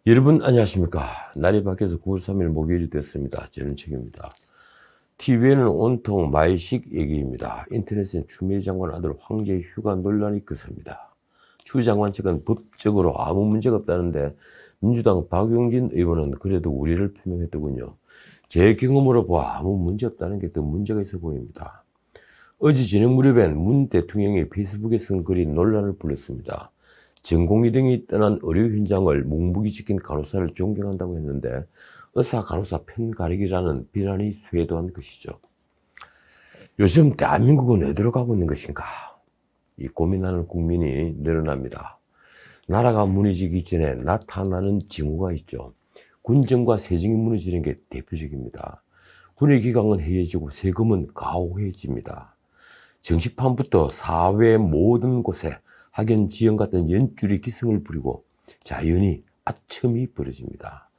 여러분 안녕하십니까. 날이 밖에서 9월 3일 목요일이 됐습니다. 저는 책입니다. TV에는 온통 마이식 얘기입니다. 인터넷엔 추미애 장관 아들 황제 휴가 논란이 크습니다. 추 장관 측은 법적으로 아무 문제가 없다는데 민주당 박용진 의원은 그래도 우려를 표명했더군요. 제 경험으로 보아 아무 문제 없다는 게 더 문제가 있어 보입니다. 어제 저녁 무렵엔 문 대통령이 페이스북에 쓴 글이 논란을 불렀습니다. 전공의 등이 떠난 의료 현장을 묵묵히 지킨 간호사를 존경한다고 했는데 의사 간호사 편 가리기라는 비난이 쇄도한 것이죠. 요즘 대한민국은 어디로 가고 있는 것인가? 이 고민하는 국민이 늘어납니다. 나라가 무너지기 전에 나타나는 징후가 있죠. 군정과 세정이 무너지는 게 대표적입니다. 군의 기강은 해이해지고 세금은 가혹해집니다. 정치판부터 사회 모든 곳에 학연 지연 같은 연줄이 기승을 부리고 자연히 아첨이 벌어집니다.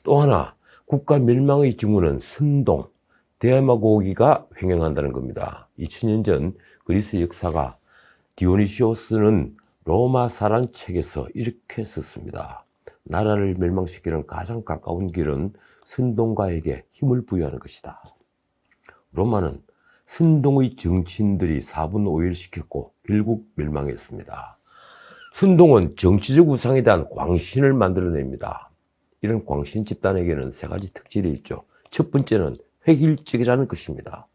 또 하나 국가 멸망의 징후는 선동, 데마고기가 횡행한다는 겁니다. 2000년 전 그리스 역사가 디오니시오스는 로마사란 책에서 이렇게 썼습니다. 나라를 멸망시키는 가장 가까운 길은 선동가에게 힘을 부여하는 것이다. 로마는 선동의 정치인들이 4분 5일 시켰고 결국 멸망했습니다. 선동은 정치적 우상에 대한 광신을 만들어냅니다. 이런 광신 집단에게는 세 가지 특질이 있죠. 첫 번째는 획일적이라는 것입니다.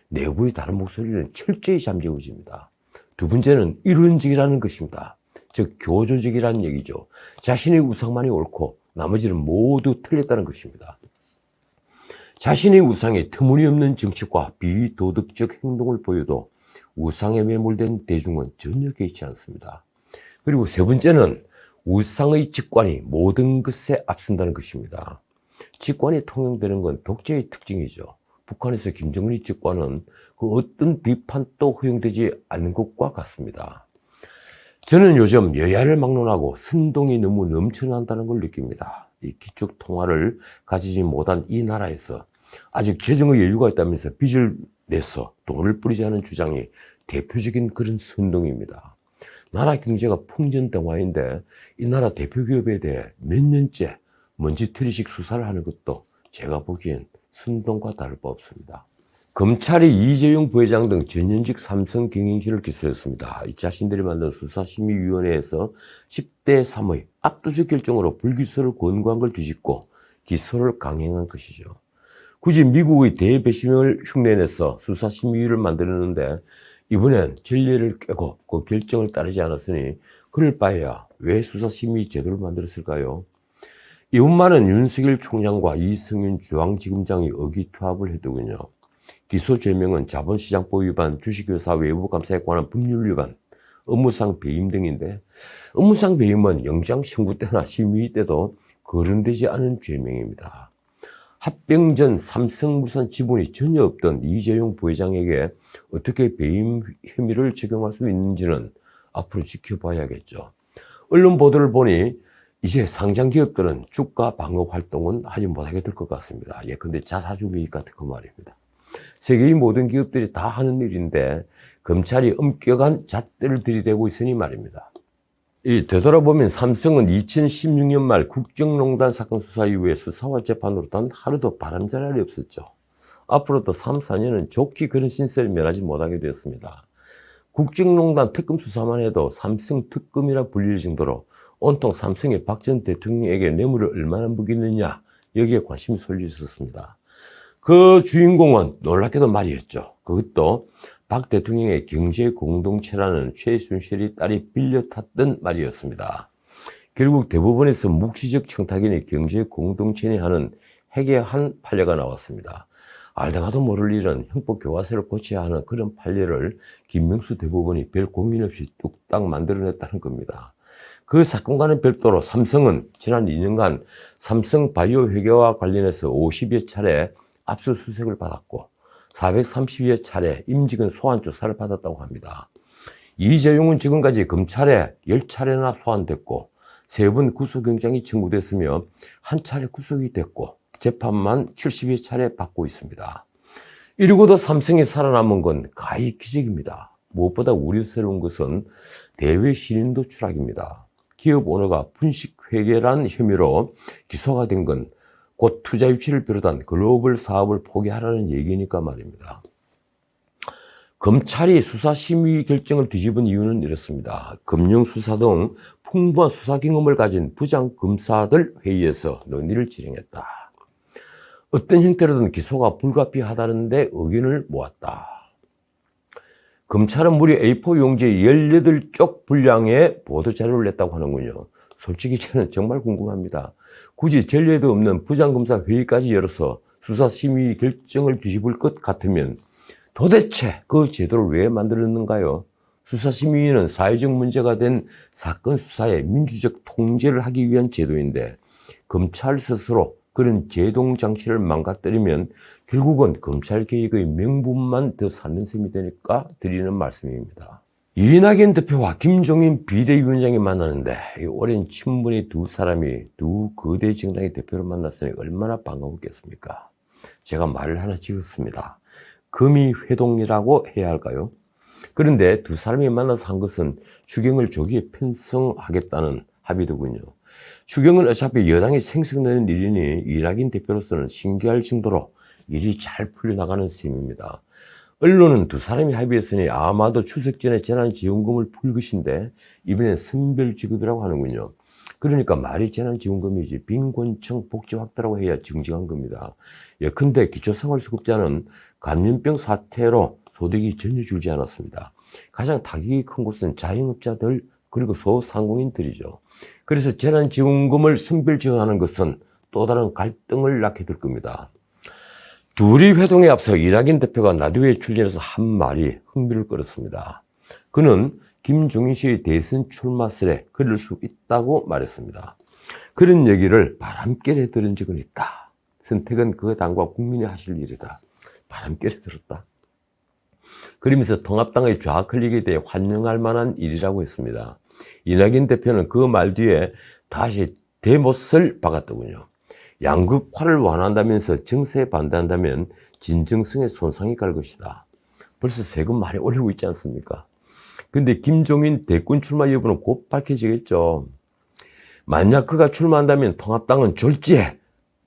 내부의 다른 목소리는 철저히 잠재워집니다. 두 번째는 이론적이라는 것입니다. 즉 교조적이라는 얘기죠. 자신의 우상만이 옳고 나머지는 모두 틀렸다는 것입니다. 자신의 우상에 터무니없는 정치과 비도덕적 행동을 보여도 우상에 매몰된 대중은 전혀 개의치 않습니다. 그리고 세 번째는 우상의 직관이 모든 것에 앞선다는 것입니다. 직관이 통용되는 건 독재의 특징이죠. 북한에서 김정은의 직관은 그 어떤 비판도 허용되지 않는 것과 같습니다. 저는 요즘 여야를 막론하고 선동이 너무 넘쳐난다는 걸 느낍니다. 이 기축 통화를 가지지 못한 이 나라에서 아직 재정의 여유가 있다면서 빚을 내서 돈을 뿌리지 않은 주장이 대표적인 그런 선동입니다. 나라 경제가 풍전등화인데 이 나라 대표 기업에 대해 몇 년째 먼지털이식 수사를 하는 것도 제가 보기엔 선동과 다를 바 없습니다. 검찰이 이재용 부회장 등 전현직 삼성 경영진을 기소했습니다. 이 자신들이 만든 수사심의위원회에서 10대 3의 압도적 결정으로 불기소를 권고한 걸 뒤집고 기소를 강행한 것이죠. 굳이 미국의 대배심을 흉내내서 수사심의위를 만들었는데 이번엔 전례를 깨고 그 결정을 따르지 않았으니 그럴 바에야 왜 수사심의 제도를 만들었을까요? 이번만은 윤석열 총장과 이승윤 중앙지검장이 의기투합을 했더군요. 기소 죄명은 자본시장법 위반, 주식회사 외부감사에 관한 법률 위반, 업무상 배임 등인데 업무상 배임은 영장 청구 때나 심의 때도 거론되지 않은 죄명입니다. 합병 전 삼성물산 지분이 전혀 없던 이재용 부회장에게 어떻게 배임 혐의를 적용할 수 있는지는 앞으로 지켜봐야겠죠. 언론 보도를 보니 이제 상장 기업들은 주가 방어 활동은 하지 못하게 될 것 같습니다. 예컨대 자사주의익 같은 그 말입니다. 세계의 모든 기업들이 다 하는 일인데 검찰이 엄격한 잣대를 들이대고 있으니 말입니다. 되돌아보면 삼성은 2016년 말 국정농단 사건 수사 이후에 수사와 재판으로 단 하루도 바람잘 날이 없었죠. 앞으로도 3, 4년은 좋게 그런 신세를 면하지 못하게 되었습니다. 국정농단 특검 수사만 해도 삼성 특검이라 불릴 정도로 온통 삼성이 박 전 대통령에게 뇌물을 얼마나 먹였느냐 여기에 관심이 쏠려 있었습니다. 그 주인공은 놀랍게도 말이었죠. 그것도 박 대통령의 경제 공동체라는 최순실의 딸이 빌려 탔던 말이었습니다. 결국 대법원에서 묵시적 청탁인이 경제 공동체니 하는 핵의 한 판례가 나왔습니다. 알다가도 모를 일은 형법 교과서를 고쳐야 하는 그런 판례를 김명수 대법원이 별 고민 없이 뚝딱 만들어냈다는 겁니다. 그 사건과는 별도로 삼성은 지난 2년간 삼성 바이오 회계와 관련해서 50여 차례 압수수색을 받았고 430여 차례 임직원 소환 조사를 받았다고 합니다. 이재용은 지금까지 검찰에 10차례나 소환됐고 3번 구속영장이 청구됐으며 한 차례 구속이 됐고 재판만 70여 차례 받고 있습니다. 이러고도 삼성이 살아남은 건 가히 기적입니다. 무엇보다 우려스러운 것은 대외 신인도 추락입니다. 기업 오너가 분식 회계란 혐의로 기소가 된 건 곧 투자 유치를 비롯한 글로벌 사업을 포기하라는 얘기니까 말입니다. 검찰이 수사심의 결정을 뒤집은 이유는 이렇습니다. 금융수사 등 풍부한 수사 경험을 가진 부장검사들 회의에서 논의를 진행했다. 어떤 형태로든 기소가 불가피하다는데 의견을 모았다. 검찰은 무려 A4 용지에 18쪽 분량의 보도자료를 냈다고 하는군요. 솔직히 저는 정말 궁금합니다. 굳이 전례도 없는 부장검사 회의까지 열어서 수사심의 결정을 뒤집을 것 같으면 도대체 그 제도를 왜 만들었는가요? 수사심의는 사회적 문제가 된 사건 수사에 민주적 통제를 하기 위한 제도인데 검찰 스스로 그런 제동장치를 망가뜨리면 결국은 검찰개혁의 명분만 더 쌓는 셈이 되니까 드리는 말씀입니다. 이낙연 대표와 김종인 비대위원장이 만나는데 오랜 친분의 두 사람이 두 거대 정당의 대표를 만났으니 얼마나 반가웠겠습니까? 제가 말을 하나 지었습니다. 금이회동이라고 해야 할까요? 그런데 두 사람이 만나서 한 것은 추경을 조기에 편성하겠다는 합의더군요. 추경은 어차피 여당이 생색내는 일이니 이낙연 대표로서는 신기할 정도로 일이 잘 풀려나가는 셈입니다. 언론은 두 사람이 합의했으니 아마도 추석 전에 재난지원금을 풀 것인데 이번엔 선별지급이라고 하는군요. 그러니까 말이 재난지원금이지 빈곤층 복지 확대라고 해야 정직한 겁니다. 예컨대 기초생활수급자는 감염병 사태로 소득이 전혀 줄지 않았습니다. 가장 타격이 큰 곳은 자영업자들 그리고 소상공인들이죠. 그래서 재난지원금을 선별지원하는 것은 또 다른 갈등을 낳게 될 겁니다. 둘이 회동에 앞서 이낙연 대표가 라디오에 출연해서 한 말이 흥미를 끌었습니다. 그는 김종인 씨의 대선 출마설에 그럴 수 있다고 말했습니다. 그런 얘기를 바람결에 들은 적은 있다. 선택은 그 당과 국민이 하실 일이다. 바람결에 들었다. 그러면서 통합당의 좌클릭에 대해 환영할 만한 일이라고 했습니다. 이낙연 대표는 그 말 뒤에 다시 대못을 박았더군요. 양극화를 완화한다면서 정세에 반대한다면 진정성에 손상이 갈 것이다. 벌써 세금 많이 올리고 있지 않습니까? 근데 김종인 대권 출마 여부는 곧 밝혀지겠죠. 만약 그가 출마한다면 통합당은 졸지에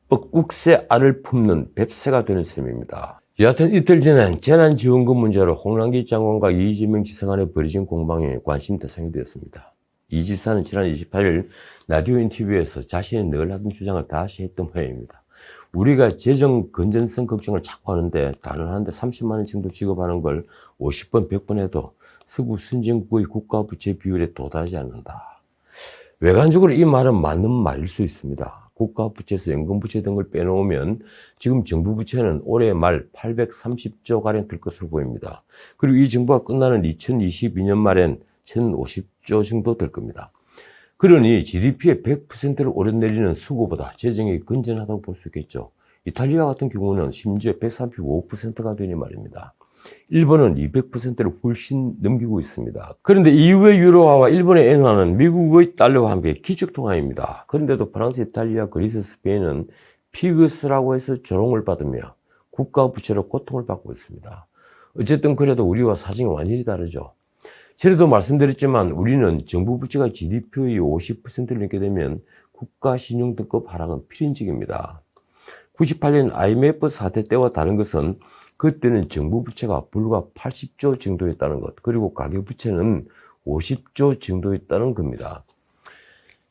뻐꾹새 알을 품는 뱁새가 되는 셈입니다. 여하튼 이틀 전엔 재난지원금 문제로 홍남기 장관과 이재명 지사 간에 벌어진 공방에 관심 대상이 되었습니다. 이 지사는 지난 28일 라디오 인터뷰에서 자신이 늘 하던 주장을 다시 했던 모양입니다. 우리가 재정 건전성 걱정을 자꾸 하는데 단언하는데 30만 원 정도 지급하는 걸 50번, 100번 해도 서구 선진국의 국가부채 비율에 도달하지 않는다. 외관적으로 이 말은 맞는 말일 수 있습니다. 국가부채에서 연금부채 등을 빼놓으면 지금 정부 부채는 올해 말 830조가량 될 것으로 보입니다. 그리고 이 정부가 끝나는 2022년 말엔 1050조 정도 될 겁니다. 그러니 GDP의 100%를 오르내리는 수구보다 재정이 건전하다고 볼 수 있겠죠. 이탈리아 같은 경우는 심지어 135%가 되니 말입니다. 일본은 200%를 훨씬 넘기고 있습니다. 그런데 EU의 유로화와 일본의 엔화는 미국의 달러와 함께 기축통화입니다. 그런데도 프랑스, 이탈리아, 그리스, 스페인은 피그스라고 해서 조롱을 받으며 국가 부채로 고통을 받고 있습니다. 어쨌든 그래도 우리와 사정이 완전히 다르죠. 전에도 말씀드렸지만 우리는 정부 부채가 GDP의 50%를 넘게 되면 국가 신용등급 하락은 필연적입니다. 98년 IMF 사태 때와 다른 것은 그때는 정부 부채가 불과 80조 정도였다는 것, 그리고 가계부채는 50조 정도였다는 겁니다.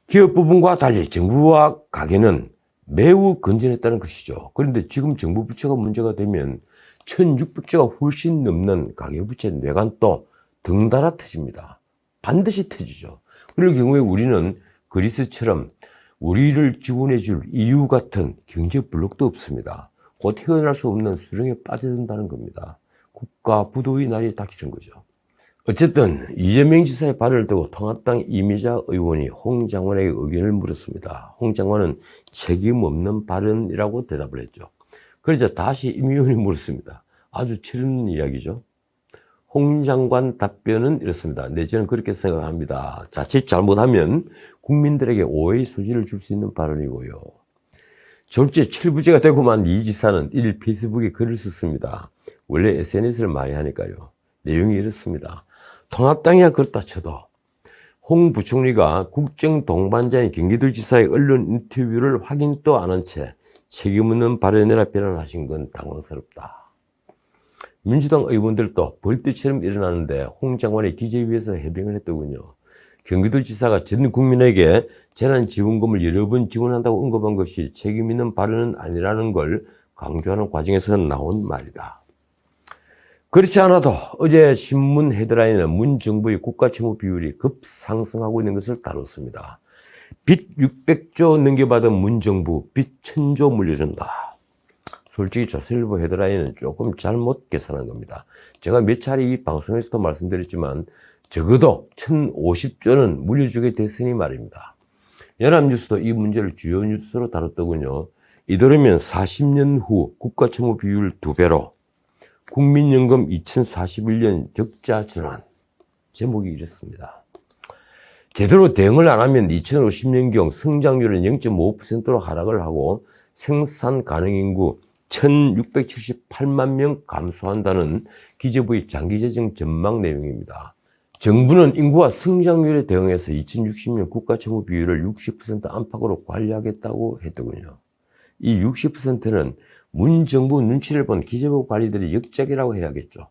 기업 부분과 달리 정부와 가계는 매우 건전했다는 것이죠. 그런데 지금 정부 부채가 문제가 되면 1600조가 훨씬 넘는 가계부채 뇌관도 덩달아 터집니다. 반드시 터지죠. 그럴 경우에 우리는 그리스처럼 우리를 지원해 줄 EU 같은 경제 블록도 없습니다. 곧 헤어날 수 없는 수렁에 빠져든다는 겁니다. 국가 부도의 날이 닥치는 거죠. 어쨌든 이재명 지사의 발언을 두고 통합당 이미자 의원이 홍 장관에게 의견을 물었습니다. 홍 장관은 책임 없는 발언이라고 대답을 했죠. 그러자 다시 임 의원이 물었습니다. 아주 철없는 이야기죠. 홍 장관 답변은 이렇습니다. 네, 저는 그렇게 생각합니다. 자칫 잘못하면 국민들에게 오해의 소지를 줄 수 있는 발언이고요. 졸지에 철부지가 되고만 이 지사는 이를 페이스북에 글을 썼습니다. 원래 SNS를 많이 하니까요. 내용이 이렇습니다. 통합당이야 그렇다 쳐도 홍 부총리가 국정 동반자인 경기도지사의 언론 인터뷰를 확인도 안 한 채 책임 없는 발언이라 비난하신 건 당황스럽다. 민주당 의원들도 벌떼처럼 일어나는데 홍 장관의 기재위에서 해명을 했더군요. 경기도지사가 전 국민에게 재난지원금을 여러 번 지원한다고 언급한 것이 책임 있는 발언은 아니라는 걸 강조하는 과정에서 나온 말이다. 그렇지 않아도 어제 신문 헤드라인은 문 정부의 국가채무 비율이 급상승하고 있는 것을 다뤘습니다. 빚 600조 넘겨받은 문 정부, 빚 1000조 물려준다. 솔직히 조선일보 헤드라인은 조금 잘못 계산한 겁니다. 제가 몇 차례 이 방송에서도 말씀드렸지만 적어도 1050조는 물려주게 됐으니 말입니다. 연합뉴스도 이 문제를 주요 뉴스로 다뤘더군요. 이대로면 40년 후 국가채무 비율 2배로 국민연금 2041년 적자 전환. 제목이 이렇습니다. 제대로 대응을 안 하면 2050년경 성장률은 0.5%로 하락을 하고 생산 가능 인구 1678만 명 감소한다는 기재부의 장기재정 전망 내용입니다. 정부는 인구와 성장률에 대응해서 2060년 국가채무 비율을 60% 안팎으로 관리하겠다고 했더군요. 이 60%는 문정부 눈치를 본 기재부 관리들의 역작이라고 해야겠죠.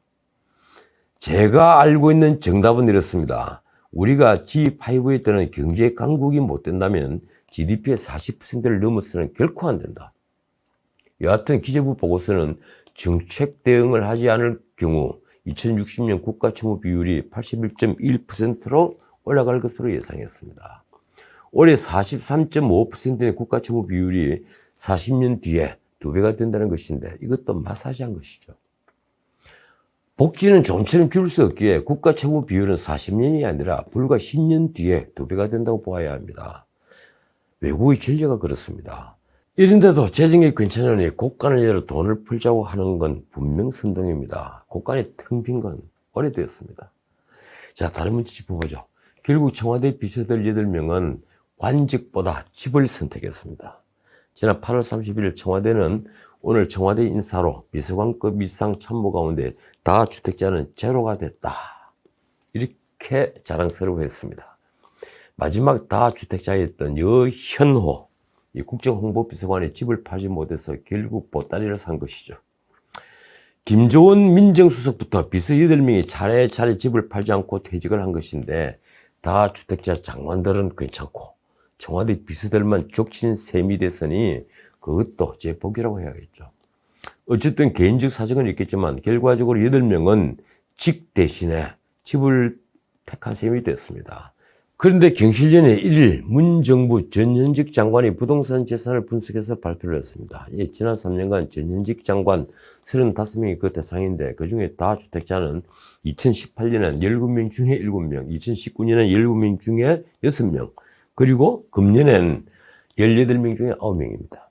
제가 알고 있는 정답은 이렇습니다. 우리가 G5에 따른 경제 강국이 못 된다면 GDP의 40%를 넘어서는 결코 안 된다. 여하튼 기재부 보고서는 정책 대응을 하지 않을 경우 2060년 국가채무 비율이 81.1%로 올라갈 것으로 예상했습니다. 올해 43.5%의 국가채무 비율이 40년 뒤에 2배가 된다는 것인데 이것도 마사지한 것이죠. 복지는 좀처럼 줄 수 없기에 국가채무 비율은 40년이 아니라 불과 10년 뒤에 2배가 된다고 보아야 합니다. 외국의 전례가 그렇습니다. 이런데도 재정이 괜찮으니 곳간을 열어 돈을 풀자고 하는 건 분명 선동입니다. 곳간이 텅 빈 건 오래되었습니다. 자, 다른 문제 짚어보죠. 결국 청와대 비서들 8명은 관직보다 집을 선택했습니다. 지난 8월 31일 청와대는 오늘 청와대 인사로 비서관급 이상 참모 가운데 다주택자는 제로가 됐다. 이렇게 자랑스러워했습니다. 마지막 다주택자였던 여현호 이 국정홍보비서관이 집을 팔지 못해서 결국 보따리를 산 것이죠. 김조원 민정수석부터 비서 8명이 차례차례 집을 팔지 않고 퇴직을 한 것인데 다주택자 장관들은 괜찮고 청와대 비서들만 족친 셈이 됐으니 그것도 제 복이라고 해야겠죠. 어쨌든 개인적 사정은 있겠지만 결과적으로 8명은 직 대신에 집을 택한 셈이 됐습니다. 그런데 경실련의 1일 문정부 전현직 장관이 부동산 재산을 분석해서 발표를 했습니다. 지난 3년간 전현직 장관 35명이 그 대상인데 그중에 다주택자는 2018년엔 17명 중에 7명, 2019년엔 17명 중에 6명, 그리고 금년엔 18명 중에 9명입니다.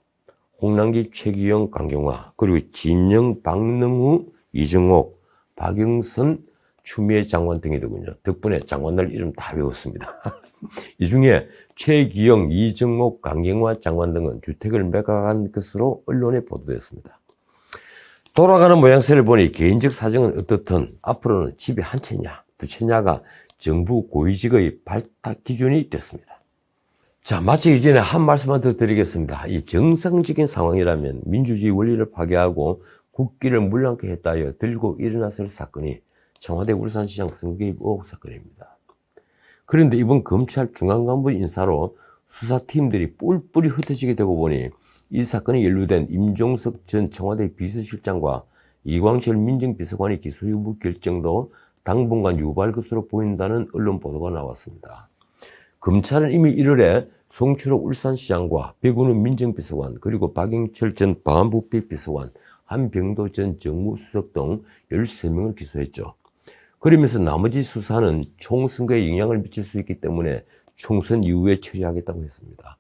홍남기, 최기영, 강경화, 그리고 진영, 박능우, 이정옥, 박영선, 추미애 장관 등이더군요. 덕분에 장관들 이름 다 외웠습니다. 이 중에 최기영, 이정옥, 강경화 장관 등은 주택을 매각한 것으로 언론에 보도됐습니다. 돌아가는 모양새를 보니 개인적 사정은 어떻든 앞으로는 집이 한 채냐, 두 채냐가 정부 고위직의 발탁 기준이 됐습니다. 자, 마치기 전에 한 말씀만 더 드리겠습니다. 이 정상적인 상황이라면 민주주의 원리를 파괴하고 국기를 물랑케 했다 하여 들고 일어났을 사건이 청와대 울산시장 선거개입 의혹 사건입니다. 그런데 이번 검찰 중앙간부 인사로 수사팀들이 뿔뿔이 흩어지게 되고 보니 이 사건에 연루된 임종석 전 청와대 비서실장과 이광철 민정비서관의 기소 여부 결정도 당분간 유보할 것으로 보인다는 언론 보도가 나왔습니다. 검찰은 이미 1월에 송철호 울산시장과 백운우 민정비서관 그리고 박영철 전 방안부패 비서관, 한병도 전 정무수석 등 13명을 기소했죠. 그러면서 나머지 수사는 총선거에 영향을 미칠 수 있기 때문에 총선 이후에 처리하겠다고 했습니다.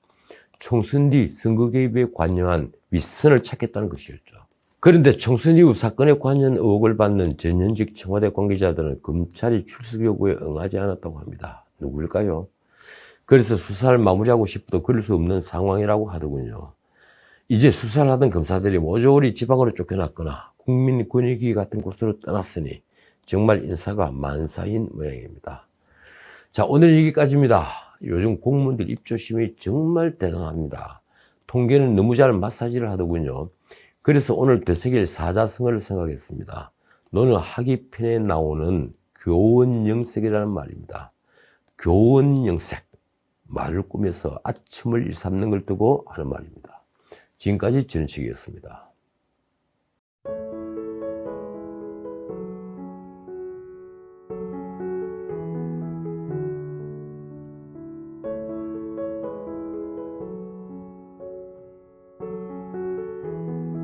총선 뒤 선거 개입에 관여한 윗선을 찾겠다는 것이었죠. 그런데 총선 이후 사건에 관련 의혹을 받는 전현직 청와대 관계자들은 검찰이 출석 요구에 응하지 않았다고 합니다. 누구일까요? 그래서 수사를 마무리하고 싶어도 그럴 수 없는 상황이라고 하더군요. 이제 수사를 하던 검사들이 모조리 지방으로 쫓겨났거나 국민권익위 같은 곳으로 떠났으니 정말 인사가 만사인 모양입니다. 자, 오늘 여기까지입니다. 요즘 공무원들 입조심이 정말 대단합니다. 통계는 너무 잘 마사지를 하더군요. 그래서 오늘 되새길 사자성어를 생각했습니다. 너는 학위편에 나오는 교원영색이라는 말입니다. 교원영색. 말을 꾸며서 아첨을 일삼는 걸 두고 하는 말입니다. 지금까지 전은책이었습니다.